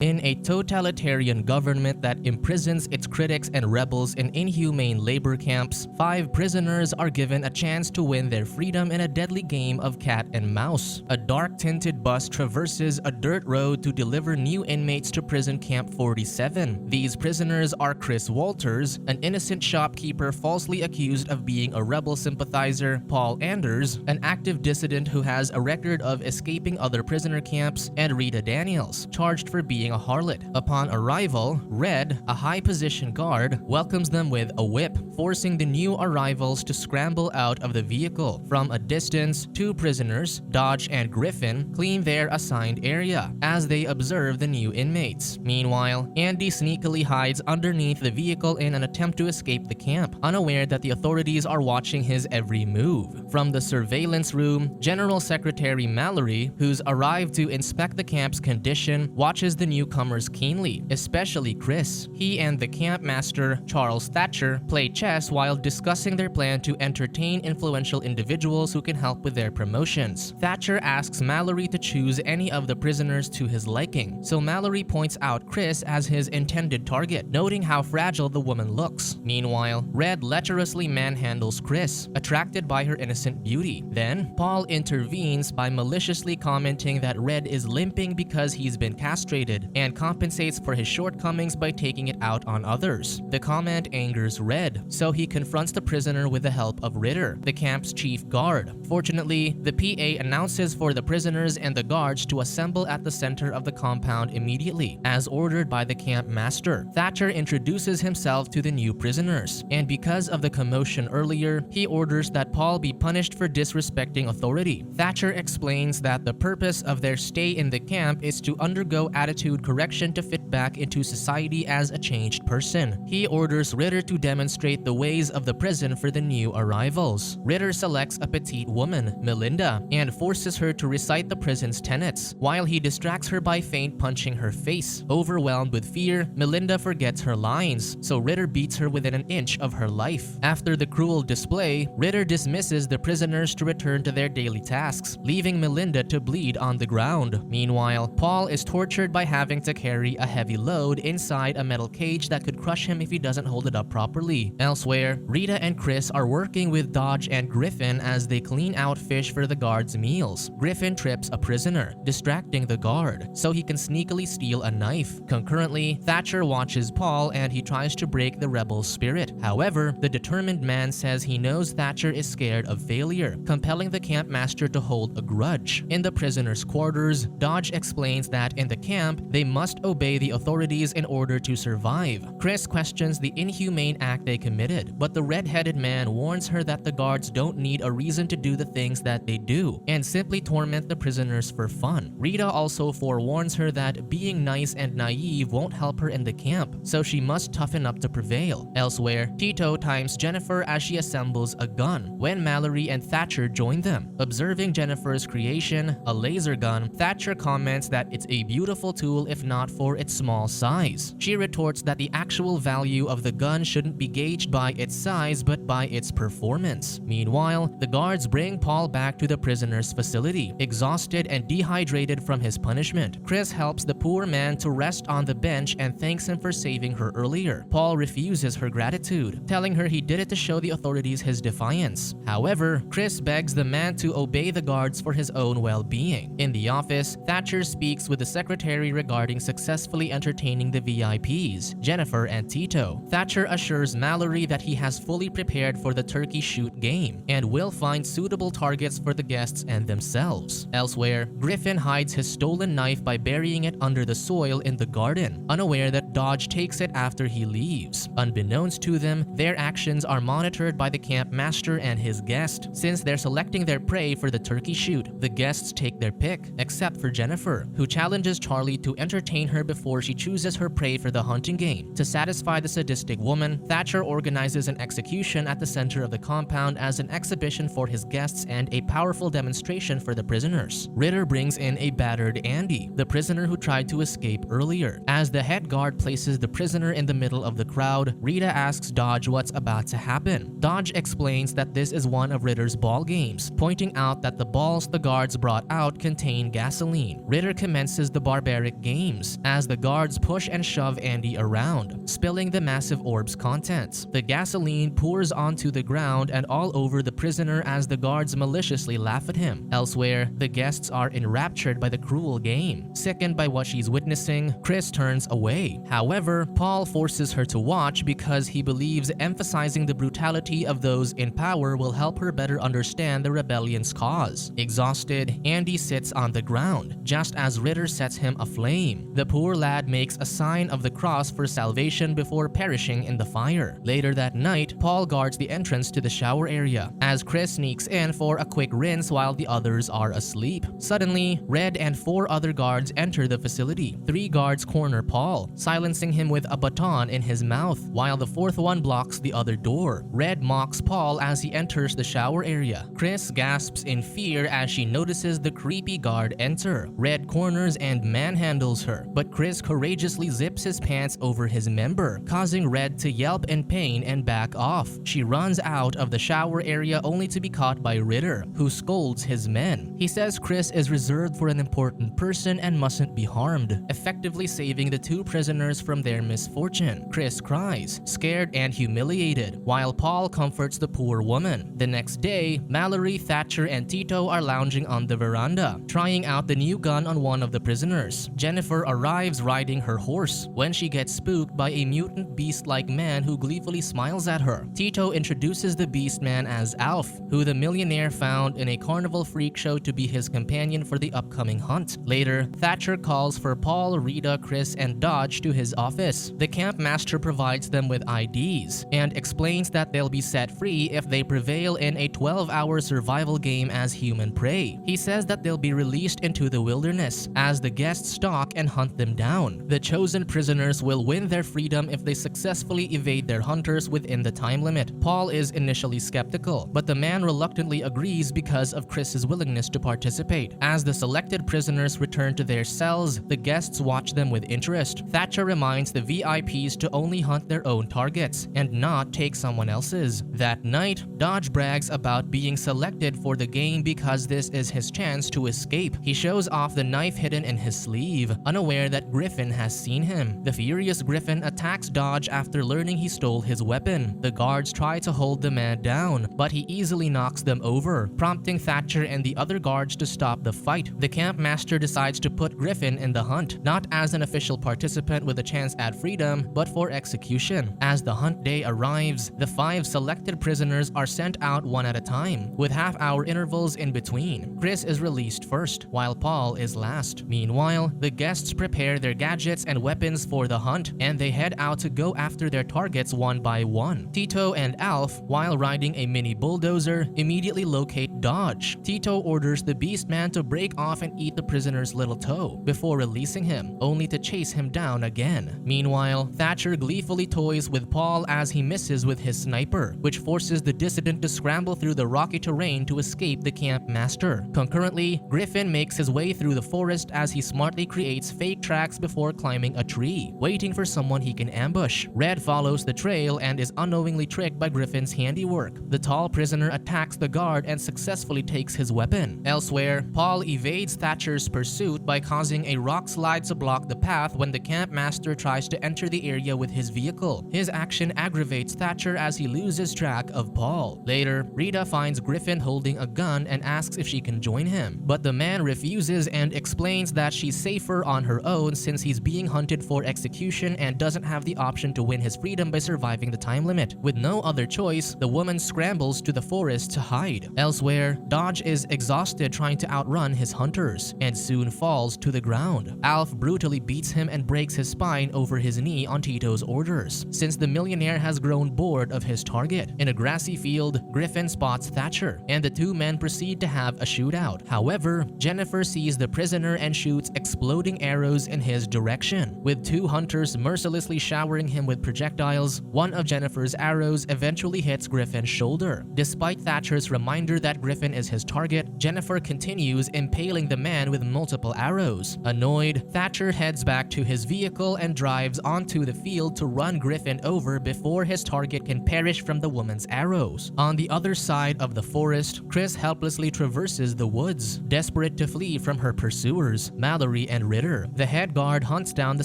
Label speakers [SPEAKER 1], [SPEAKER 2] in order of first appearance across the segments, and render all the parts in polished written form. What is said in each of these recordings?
[SPEAKER 1] In a totalitarian government that imprisons its critics and rebels in inhumane labor camps, 5 prisoners are given a chance to win their freedom in a deadly game of cat and mouse. A dark-tinted bus traverses a dirt road to deliver new inmates to prison camp 47. These prisoners are Chris Walters, an innocent shopkeeper falsely accused of being a rebel sympathizer, Paul Anders, an active dissident who has a record of escaping other prisoner camps, and Rita Daniels, charged for being a harlot. Upon arrival, Red, a high-position guard, welcomes them with a whip, forcing the new arrivals to scramble out of the vehicle. From a distance, 2 prisoners, Dodge and Griffin, clean their assigned area as they observe the new inmates. Meanwhile, Andy sneakily hides underneath the vehicle in an attempt to escape the camp, unaware that the authorities are watching his every move. From the surveillance room, General Secretary Mallory, who's arrived to inspect the camp's condition, watches the newcomers keenly, especially Chris. He and the camp master, Charles Thatcher, play chess while discussing their plan to entertain influential individuals who can help with their promotions. Thatcher asks Mallory to choose any of the prisoners to his liking, so Mallory points out Chris as his intended target, noting how fragile the woman looks. Meanwhile, Red lecherously manhandles Chris, attracted by her innocent beauty. Then, Paul intervenes by maliciously commenting that Red is limping because he's been castrated, and compensates for his shortcomings by taking it out on others. The comment angers Red, so he confronts the prisoner with the help of Ritter, the camp's chief guard. Fortunately, the PA announces for the prisoners and the guards to assemble at the center of the compound immediately, as ordered by the camp master. Thatcher introduces himself to the new prisoners, and because of the commotion earlier, he orders that Paul be punished for disrespecting authority. Thatcher explains that the purpose of their stay in the camp is to undergo attitude correction to fit back into society as a changed person. He orders Ritter to demonstrate the ways of the prison for the new arrivals. Ritter selects a petite woman, Melinda, and forces her to recite the prison's tenets, while he distracts her by feint punching her face. Overwhelmed with fear, Melinda forgets her lines, so Ritter beats her within an inch of her life. After the cruel display, Ritter dismisses the prisoners to return to their daily tasks, leaving Melinda to bleed on the ground. Meanwhile, Paul is tortured by having to carry a heavy load inside a metal cage that could crush him if he doesn't hold it up properly. Elsewhere, Rita and Chris are working with Dodge and Griffin as they clean out fish for the guards' meals. Griffin trips a prisoner, distracting the guard, so he can sneakily steal a knife. Concurrently, Thatcher watches Paul and he tries to break the rebel's spirit. However, the determined man says he knows Thatcher is scared of failure, compelling the camp master to hold a grudge. In the prisoners' quarters, Dodge explains that in the camp, they must obey the authorities in order to survive. Chris questions the inhumane act they committed, but the red-headed man warns her that the guards don't need a reason to do the things that they do, and simply torment the prisoners for fun. Rita also forewarns her that being nice and naive won't help her in the camp, so she must toughen up to prevail. Elsewhere, Tito times Jennifer as she assembles a gun, when Mallory and Thatcher join them. Observing Jennifer's creation, a laser gun, Thatcher comments that it's a beautiful tool if not for its small size. She retorts that the actual value of the gun shouldn't be gauged by its size but by its performance. Meanwhile, the guards bring Paul back to the prisoner's facility, exhausted and dehydrated from his punishment. Chris helps the poor man to rest on the bench and thanks him for saving her earlier. Paul refuses her gratitude, telling her he did it to show the authorities his defiance. However, Chris begs the man to obey the guards for his own well-being. In the office, Thatcher speaks with the secretary regarding successfully entertaining the VIPs, Jennifer and Tito. Thatcher assures Mallory that he has fully prepared for the TurkeyShoot game and will find suitable targets for the guests and themselves. Elsewhere, Griffin hides his stolen knife by burying it under the soil in the garden, unaware that Dodge takes it after he leaves. Unbeknownst to them, their actions are monitored by the camp master and his guest. Since they're selecting their prey for the TurkeyShoot, the guests take their pick, except for Jennifer, who challenges Charlie to entertain her before she chooses her prey for the hunting game. To satisfy the sadistic woman, Thatcher organizes an execution at the center of the compound as an exhibition for his guests and a powerful demonstration for the prisoners. Ritter brings in a battered Andy, the prisoner who tried to escape earlier. As the head guard places the prisoner in the middle of the crowd, Rita asks Dodge what's about to happen. Dodge explains that this is one of Ritter's ball games, pointing out that the balls the guards brought out contain gasoline. Ritter commences the barbaric game flames as the guards push and shove Andy around, spilling the massive orb's contents. The gasoline pours onto the ground and all over the prisoner as the guards maliciously laugh at him. Elsewhere, the guests are enraptured by the cruel game. Sickened by what she's witnessing, Chris turns away. However, Paul forces her to watch because he believes emphasizing the brutality of those in power will help her better understand the rebellion's cause. Exhausted, Andy sits on the ground, just as Ritter sets him aflame. The poor lad makes a sign of the cross for salvation before perishing in the fire. Later that night, Paul guards the entrance to the shower area, as Chris sneaks in for a quick rinse while the others are asleep. Suddenly, Red and 4 other guards enter the facility. 3 guards corner Paul, silencing him with a baton in his mouth, while the 4th one blocks the other door. Red mocks Paul as he enters the shower area. Chris gasps in fear as she notices the creepy guard enter. Red corners and manhandles her, but Chris courageously zips his pants over his member, causing Red to yelp in pain and back off. She runs out of the shower area only to be caught by Ritter, who scolds his men. He says Chris is reserved for an important person and mustn't be harmed, effectively saving the 2 prisoners from their misfortune. Chris cries, scared and humiliated, while Paul comforts the poor woman. The next day, Mallory, Thatcher, and Tito are lounging on the veranda, trying out the new gun on one of the prisoners. Jennifer arrives riding her horse when she gets spooked by a mutant beast-like man who gleefully smiles at her. Tito introduces the beast man as Alf, who the millionaire found in a carnival freak show to be his companion for the upcoming hunt. Later, Thatcher calls for Paul, Rita, Chris, and Dodge to his office. The camp master provides them with IDs and explains that they'll be set free if they prevail in a 12-hour survival game as human prey. He says that they'll be released into the wilderness as the guests stalk and hunt them down. The chosen prisoners will win their freedom if they successfully evade their hunters within the time limit. Paul is initially skeptical, but the man reluctantly agrees because of Chris's willingness to participate. As the selected prisoners return to their cells, the guests watch them with interest. Thatcher reminds the VIPs to only hunt their own targets and not take someone else's. That night, Dodge brags about being selected for the game because this is his chance to escape. He shows off the knife hidden in his sleeve, unaware that Griffin has seen him. The furious Griffin attacks Dodge after learning he stole his weapon. The guards try to hold the man down, but he easily knocks them over, prompting Thatcher and the other guards to stop the fight. The camp master decides to put Griffin in the hunt, not as an official participant with a chance at freedom, but for execution. As the hunt day arrives, the 5 selected prisoners are sent out one at a time, with half-hour intervals in between. Chris is released first, while Paul is last. Meanwhile, the guests prepare their gadgets and weapons for the hunt, and they head out to go after their targets one by one. Tito and Alf, while riding a mini bulldozer, immediately locate Dodge. Tito orders the beast man to break off and eat the prisoner's little toe before releasing him, only to chase him down again. Meanwhile, Thatcher gleefully toys with Paul as he misses with his sniper, which forces the dissident to scramble through the rocky terrain to escape the camp master. Concurrently, Griffin makes his way through the forest as he smartly creates fake tracks before climbing a tree, waiting for someone he can ambush. Red follows the trail and is unknowingly tricked by Griffin's handiwork. The tall prisoner attacks the guard and successfully takes his weapon. Elsewhere, Paul evades Thatcher's pursuit by causing a rock slide to block the path when the camp master tries to enter the area with his vehicle. His action aggravates Thatcher as he loses track of Paul. Later, Rita finds Griffin holding a gun and asks if she can join him, but the man refuses and explains that she's safer on her own since he's being hunted for execution and doesn't have the option to win his freedom by surviving the time limit. With no other choice, the woman scrambles to the forest to hide. Elsewhere, Dodge is exhausted trying to outrun his hunters and soon falls to the ground. Alf brutally beats him and breaks his spine over his knee on Tito's orders, since the millionaire has grown bored of his target. In a grassy field, Griffin spots Thatcher, and the 2 men proceed to have a shootout. However, Jennifer sees the prisoner and shoots exploding arrows in his direction. With 2 hunters mercilessly showering him with projectiles, one of Jennifer's arrows eventually hits Griffin's shoulder. Despite Thatcher's reminder that Griffin is his target, Jennifer continues impaling the man with multiple arrows. Annoyed, Thatcher heads back to his vehicle and drives onto the field to run Griffin over before his target can perish from the woman's arrows. On the other side of the forest, Chris helplessly traverses the woods, desperate to flee from her pursuers, Mallory and Ritter. Ritter. The head guard hunts down the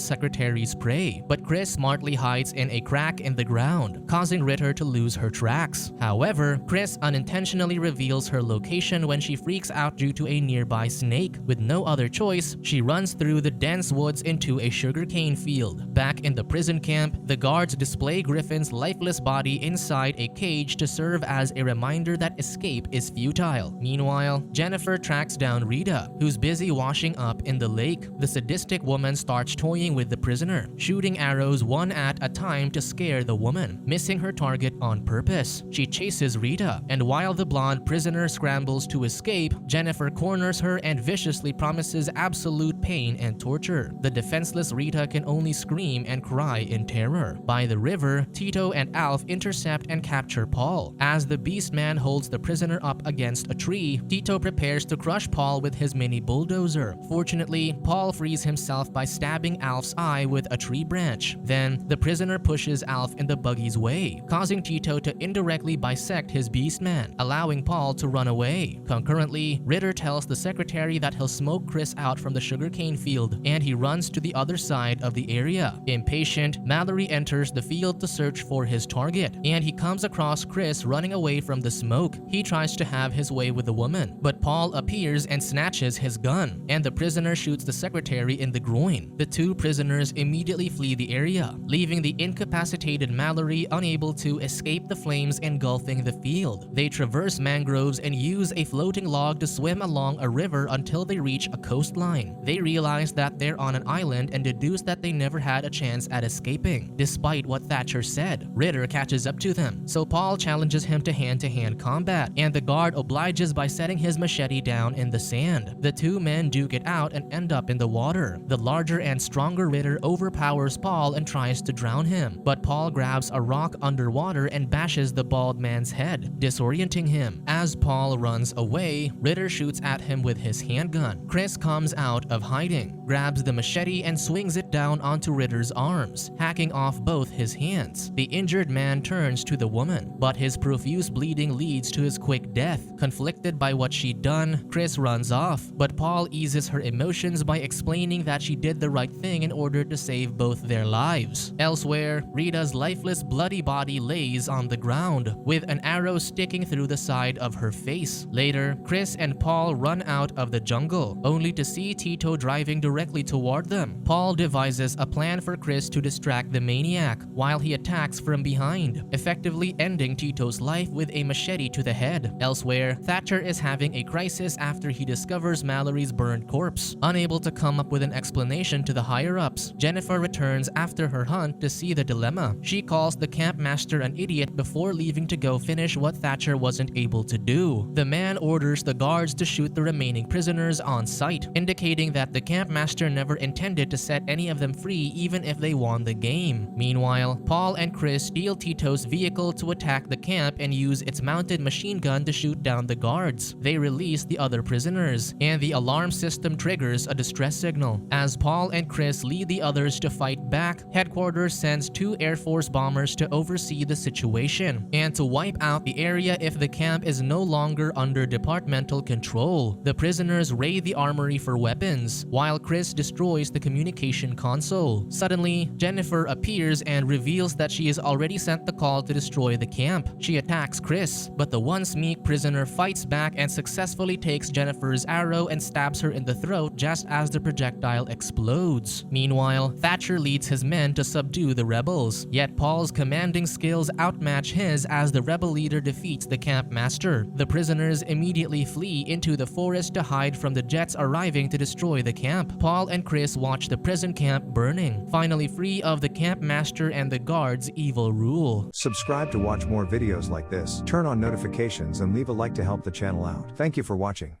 [SPEAKER 1] secretary's prey, but Chris smartly hides in a crack in the ground, causing Ritter to lose her tracks. However, Chris unintentionally reveals her location when she freaks out due to a nearby snake. With no other choice, she runs through the dense woods into a sugarcane field. Back in the prison camp, the guards display Griffin's lifeless body inside a cage to serve as a reminder that escape is futile. Meanwhile, Jennifer tracks down Rita, who's busy washing up in the lake. The sadistic woman starts toying with the prisoner, shooting arrows one at a time to scare the woman, missing her target on purpose. She chases Rita, and while the blonde prisoner scrambles to escape, Jennifer corners her and viciously promises absolute pain and torture. The defenseless Rita can only scream and cry in terror. By the river, Tito and Alf intercept and capture Paul. As the beast man holds the prisoner up against a tree, Tito prepares to crush Paul with his mini bulldozer. Fortunately, Paul frees himself by stabbing Alf's eye with a tree branch. Then, the prisoner pushes Alf in the buggy's way, causing Tito to indirectly bisect his beast man, allowing Paul to run away. Concurrently, Ritter tells the secretary that he'll smoke Chris out from the sugarcane field, and he runs to the other side of the area. Impatient, Mallory enters the field to search for his target, and he comes across Chris running away from the smoke. He tries to have his way with the woman, but Paul appears and snatches his gun, and the prisoner shoots the secretary in the groin. The two prisoners immediately flee the area, leaving the incapacitated Mallory unable to escape the flames engulfing the field. They traverse mangroves and use a floating log to swim along a river until they reach a coastline. They realize that they're on an island and deduce that they never had a chance at escaping, despite what Thatcher said. Ritter catches up to them, so Paul challenges him to hand-to-hand combat, and the guard obliges by setting his machete down in the sand. The two men duke it out and end up in the water. The larger and stronger Ritter overpowers Paul and tries to drown him, but Paul grabs a rock underwater and bashes the bald man's head, disorienting him. As Paul runs away, Ritter shoots at him with his handgun. Chris comes out of hiding, grabs the machete and swings it down onto Ritter's arms, hacking off both his hands. The injured man turns to the woman, but his profuse bleeding leads to his quick death. Conflicted by what she'd done, Chris runs off, but Paul eases her emotions by explaining that she did the right thing in order to save both their lives. Elsewhere, Rita's lifeless, bloody body lays on the ground, with an arrow sticking through the side of her face. Later, Chris and Paul run out of the jungle, only to see Tito driving directly toward them. Paul devises a plan for Chris to distract the maniac, while he attacks from behind, effectively ending Tito's life with a machete to the head. Elsewhere, Thatcher is having a crisis after he discovers Mallory's burned corpse. Unable to come up with an explanation to the higher-ups, Jennifer returns after her hunt to see the dilemma. She calls the camp master an idiot before leaving to go finish what Thatcher wasn't able to do. The man orders the guards to shoot the remaining prisoners on sight, indicating that the camp master never intended to set any of them free even if they won the game. Meanwhile, Paul and Chris steal Tito's vehicle to attack the camp and use its mounted machine gun to shoot down the guards. They release the other prisoners, and the alarm system triggers a distress signal. As Paul and Chris lead the others to fight back, headquarters sends 2 Air Force bombers to oversee the situation and to wipe out the area if the camp is no longer under departmental control. The prisoners raid the armory for weapons, while Chris destroys the communication console. Suddenly, Jennifer appears and reveals that she has already sent the call to destroy the camp. She attacks Chris, but the once meek prisoner fights back and successfully takes Jennifer's arrow and stabs her in the throat just as the projectile explodes. Meanwhile, Thatcher leads his men to subdue the rebels, yet Paul's commanding skills outmatch his as the rebel leader defeats the camp master. The prisoners immediately flee into the forest to hide from the jets arriving to destroy the camp. Paul and Chris watch the prison camp burning, finally free of the camp master and the guards' evil rule.
[SPEAKER 2] Subscribe to watch more videos like this, turn on notifications and leave a like to help the channel out. Thank you for watching.